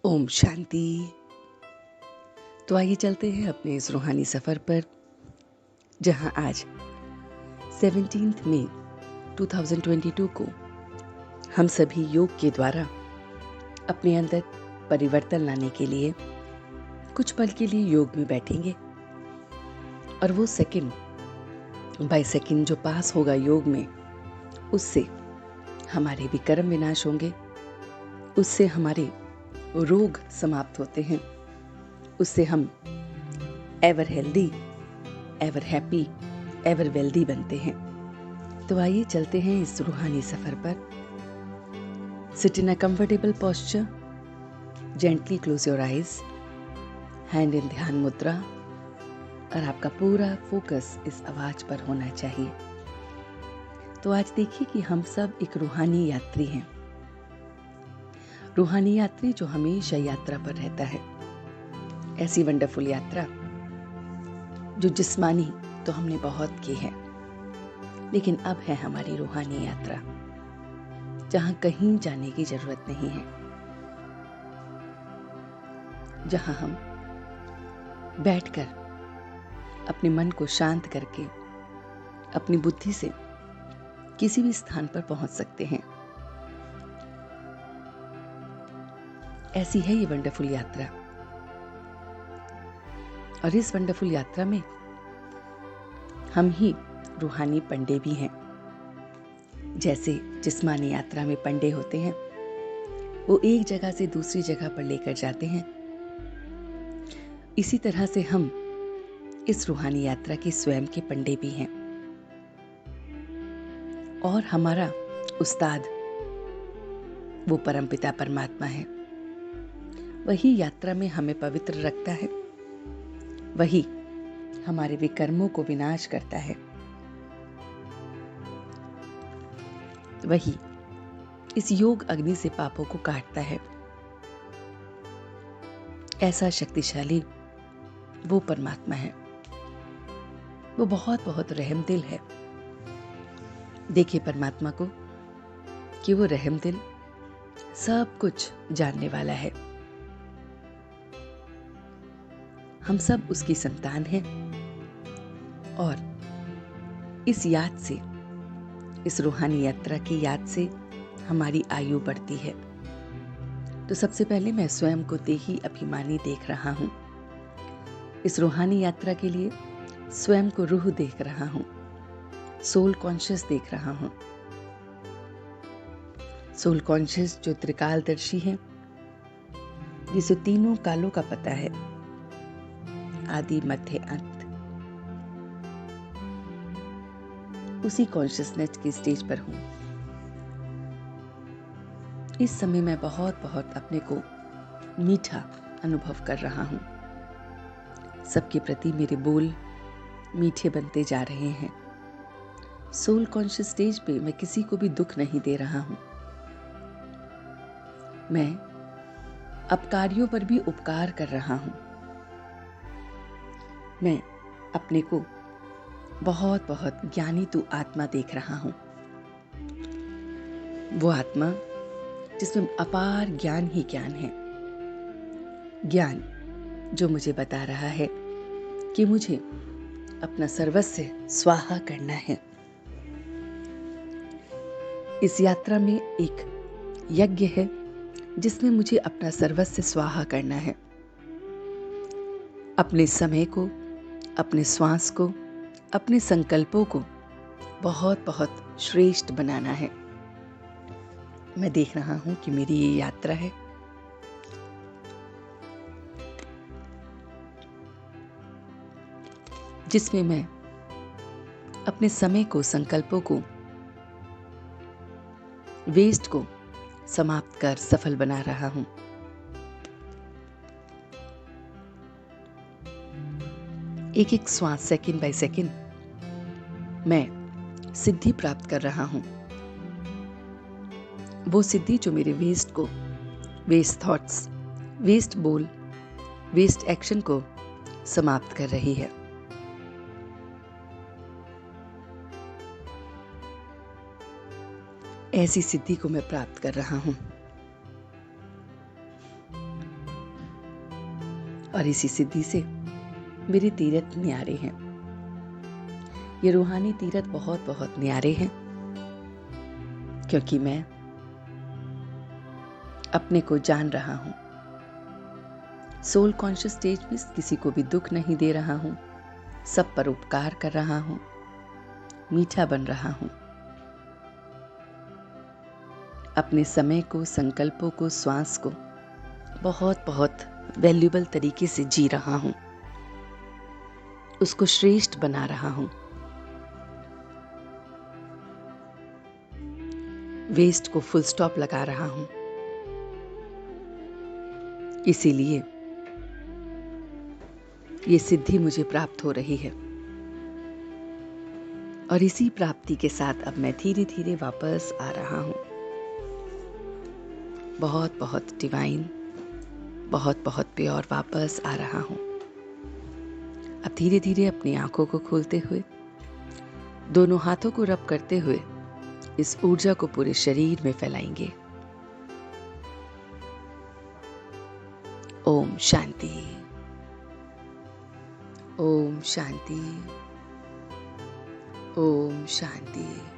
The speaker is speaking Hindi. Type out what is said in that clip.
ओम शांति। तो आइए चलते हैं अपने इस रूहानी सफ़र पर, जहां आज 17 मई 2022 को हम सभी योग के द्वारा अपने अंदर परिवर्तन लाने के लिए कुछ पल के लिए योग में बैठेंगे। और वो सेकंड बाय सेकंड जो पास होगा योग में, उससे हमारे भी कर्म विनाश होंगे, उससे हमारे रोग समाप्त होते हैं, उससे हम ever healthy, ever happy, ever wealthy बनते हैं। तो आइए चलते हैं इस रूहानी सफर पर। Sit in a comfortable posture, gently close your eyes, hand in ध्यान मुद्रा, और आपका पूरा फोकस इस आवाज पर होना चाहिए। तो आज देखिए कि हम सब एक रूहानी यात्री हैं। रूहानी यात्री जो हमेशा यात्रा पर रहता है, ऐसी वंडरफुल यात्रा जो जिस्मानी तो हमने बहुत की है, लेकिन अब है हमारी रूहानी यात्रा, जहां कहीं जाने की जरूरत नहीं है, जहां हम बैठकर अपने मन को शांत करके अपनी बुद्धि से किसी भी स्थान पर पहुंच सकते हैं। ऐसी है ये वंडरफुल यात्रा। और इस वंडरफुल यात्रा में हम ही रूहानी पंडे भी हैं। जैसे जिस्मानी यात्रा में पंडे होते हैं, वो एक जगह से दूसरी जगह पर लेकर जाते हैं, इसी तरह से हम इस रूहानी यात्रा के स्वयं के पंडे भी हैं। और हमारा उस्ताद वो परमपिता परमात्मा है। वही यात्रा में हमें पवित्र रखता है, वही हमारे विकर्मों को विनाश करता है, वही इस योग अग्नि से पापों को काटता है। ऐसा शक्तिशाली वो परमात्मा है। वो बहुत बहुत रहमदिल है। देखिए परमात्मा को कि वो रहमदिल, सब कुछ जानने वाला है। हम सब उसकी संतान हैं और इस याद से, इस रूहानी यात्रा की याद से हमारी आयु बढ़ती है। तो सबसे पहले मैं स्वयं को देही अभिमानी देख रहा हूँ। इस रूहानी यात्रा के लिए स्वयं को रूह देख रहा हूँ, सोल कॉन्शियस देख रहा हूँ। सोल कॉन्शियस जो त्रिकालदर्शी है, जिसे तीनों कालों का पता है, आदि मध्य अंत, उसी कॉन्शियसनेस की स्टेज पर हूं। इस समय मैं बहुत बहुत अपने को मीठा अनुभव कर रहा हूं। सबके प्रति मेरे बोल मीठे बनते जा रहे हैं। सोल कॉन्शियस स्टेज पे मैं किसी को भी दुख नहीं दे रहा हूं। मैं अपकारियों पर भी उपकार कर रहा हूं। मैं अपने को बहुत बहुत ज्ञानी तू आत्मा देख रहा हूं। वो आत्मा जिसमें अपार ज्ञान ही ज्ञान है। ज्ञान जो मुझे बता रहा है कि मुझे अपना सर्वस्व स्वाहा करना है। इस यात्रा में एक यज्ञ है जिसमें मुझे अपना सर्वस्व स्वाहा करना है। अपने समय को, अपने श्वास को, अपने संकल्पों को बहुत बहुत श्रेष्ठ बनाना है। मैं देख रहा हूं कि मेरी ये यात्रा है। जिसमें मैं अपने समय को, संकल्पों को, वेस्ट को समाप्त कर सफल बना रहा हूं। एक एक श्वास, सेकंड बाय सेकंड मैं सिद्धि प्राप्त कर रहा हूं। वो सिद्धि जो मेरे वेस्ट को, वेस्ट थॉट्स, वेस्ट बोल, वेस्ट एक्शन को समाप्त कर रही है। ऐसी सिद्धि को मैं प्राप्त कर रहा हूं। और इसी सिद्धि से मेरे तीरथ न्यारे हैं। ये रूहानी तीरथ बहुत बहुत न्यारे हैं, क्योंकि मैं अपने को जान रहा हूं। सोल कॉन्शियस स्टेज में किसी को भी दुख नहीं दे रहा हूं, सब पर उपकार कर रहा हूं, मीठा बन रहा हूं। अपने समय को, संकल्पों को, श्वास को बहुत बहुत वैल्यूबल तरीके से जी रहा हूं, उसको श्रेष्ठ बना रहा हूं। वेस्ट को फुल स्टॉप लगा रहा हूं। इसीलिए ये सिद्धि मुझे प्राप्त हो रही है, और इसी प्राप्ति के साथ अब मैं धीरे धीरे वापस आ रहा हूं। बहुत बहुत डिवाइन, बहुत बहुत प्योर वापस आ रहा हूं। अब धीरे धीरे अपनी आंखों को खोलते हुए, दोनों हाथों को रब करते हुए इस ऊर्जा को पूरे शरीर में फैलाएंगे। ओम शांति, ओम शांति, ओम शांति।